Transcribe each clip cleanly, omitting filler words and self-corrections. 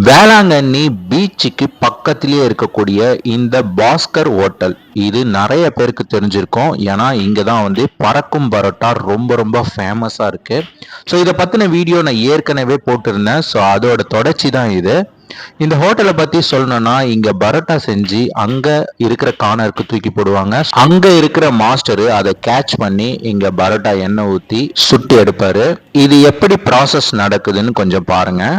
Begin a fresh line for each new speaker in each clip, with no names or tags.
வேளாங்கண்ணி பீச்சுக்கு பக்கத்திலேயே இருக்கக்கூடிய இந்த பாஸ்கர் ஹோட்டல் இது நிறைய பேருக்கு தெரிஞ்சிருக்கும். ஏன்னா இங்க தான் வந்து பறக்கும் பரோட்டா ரொம்ப ரொம்ப ஃபேமஸாக இருக்கு. ஸோ இதை பற்றின வீடியோ நான் ஏற்கனவே போட்டிருந்தேன். ஸோ அதோட தொடர்ச்சி தான் இது. இந்த ஹோட்டலை பற்றி சொல்லணும்னா இங்க பரோட்டா செஞ்சு அங்க இருக்கிற கார்னருக்கு தூக்கி போடுவாங்க. அங்க இருக்கிற மாஸ்டரு அதை கேட்ச் பண்ணி இங்க பரோட்டா எண்ணெய் ஊற்றி சுட்டு எடுப்பாரு. இது எப்படி ப்ராசஸ் நடக்குதுன்னு கொஞ்சம் பாருங்க.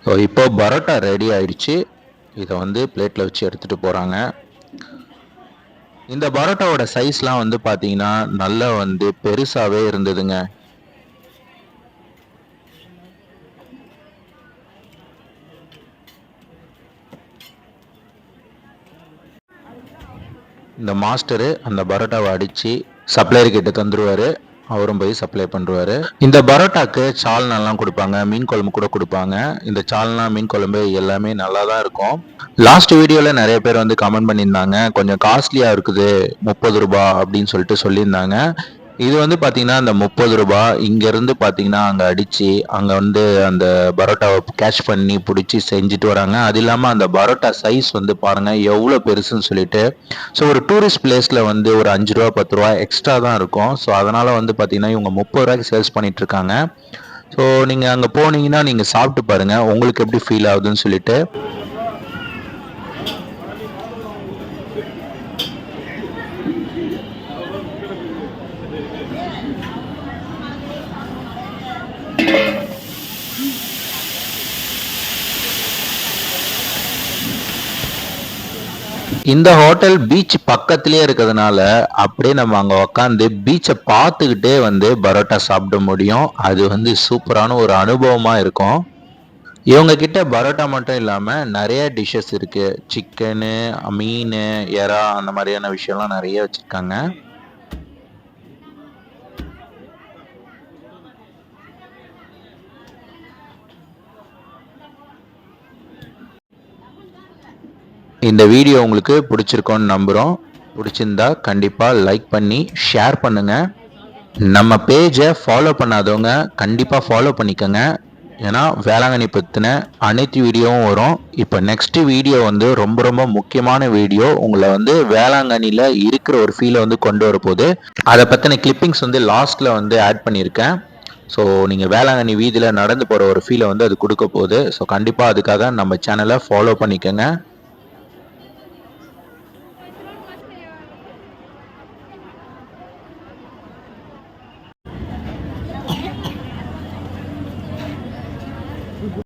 ஸோ இப்போ பரோட்டா ரெடி ஆயிடுச்சு. இதை வந்து பிளேட்டில் வச்சு எடுத்துகிட்டு போகிறாங்க. இந்த பரோட்டாவோட சைஸ்லாம் வந்து பார்த்தீங்கன்னா நல்லா வந்து பெருசாகவே இருந்ததுங்க. இந்த மாஸ்டரு அந்த பரோட்டாவை அடித்து சப்ளையர் கிட்ட தந்துடுவார். அவரும் போய் சப்ளை பண்ணுவார். இந்த பரோட்டாக்கு சால்னாலாம் கொடுப்பாங்க, மீன் குழம்பு கூட கொடுப்பாங்க. இந்த சால்னா மீன் குழம்பு எல்லாமே நல்லா தான் இருக்கும். லாஸ்ட் வீடியோவில் நிறைய பேர் வந்து கமெண்ட் பண்ணியிருந்தாங்க, கொஞ்சம் காஸ்ட்லியாக இருக்குது 30 ரூபா அப்படின்னு சொல்லிட்டு சொல்லியிருந்தாங்க. இது வந்து பார்த்தீங்கன்னா அந்த 30 ரூபா இங்கேருந்து பார்த்தீங்கன்னா அங்கே அடித்து அங்கே வந்து அந்த பரோட்டாவை கேட்ச் பண்ணி பிடிச்சி செஞ்சுட்டு வராங்க. அது இல்லாமல் அந்த பரோட்டா சைஸ் வந்து பாருங்கள் எவ்வளோ பெருசுன்னு சொல்லிட்டு. ஸோ ஒரு டூரிஸ்ட் பிளேஸில் வந்து ஒரு 5 ரூபா 10 ரூபா எக்ஸ்ட்ரா தான் இருக்கும். ஸோ அதனால் வந்து பார்த்தீங்கன்னா இவங்க 30 ரூபாய்க்கு சேல்ஸ் பண்ணிட்டு இருக்காங்க. ஸோ நீங்கள் அங்கே போனீங்கன்னா நீங்கள் சாப்பிட்டு பாருங்கள் உங்களுக்கு எப்படி ஃபீல் ஆகுதுன்னு சொல்லிட்டு. இந்த ஹோட்டல் பீச் பக்கத்திலேயே இருக்கிறதுனால அப்படியே நம்ம அங்கே உக்காந்து பீச்சை பார்த்துக்கிட்டே வந்து பரோட்டா சாப்பிட முடியும். அது வந்து சூப்பரான ஒரு அனுபவமாக இருக்கும். இவங்க கிட்ட பரோட்டா மட்டும் இல்லாமல் நிறைய டிஷ்ஷஸ் இருக்கு. சிக்கனு, மீன், எறா அந்த மாதிரியான விஷயம்லாம் நிறைய வச்சிருக்காங்க. இந்த வீடியோ உங்களுக்கு பிடிச்சிருக்கோன்னு நம்புகிறோம். பிடிச்சிருந்தா கண்டிப்பாக லைக் பண்ணி ஷேர் பண்ணுங்கள். நம்ம பேஜை ஃபாலோ பண்ணாதவங்க கண்டிப்பாக ஃபாலோ பண்ணிக்கோங்க. ஏன்னா வேளாங்கண்ணி பற்றின அனைத்து வீடியோவும் வரும். இப்போ நெக்ஸ்ட் வீடியோ வந்து ரொம்ப ரொம்ப முக்கியமான வீடியோ. உங்களை வந்து வேளாங்கண்ணியில் இருக்கிற ஒரு ஃபீலை வந்து கொண்டு வரப்போகுது. அதை பற்றின கிளிப்பிங்ஸ் வந்து லாஸ்ட்டில் வந்து ஆட் பண்ணியிருக்கேன். ஸோ நீங்கள் வேளாங்கண்ணி வீதியில் நடந்து போகிற ஒரு ஃபீலை வந்து அது கொடுக்க போகுது. ஸோ கண்டிப்பாக அதுக்காக நம்ம சேனலை ஃபாலோ பண்ணிக்கோங்க.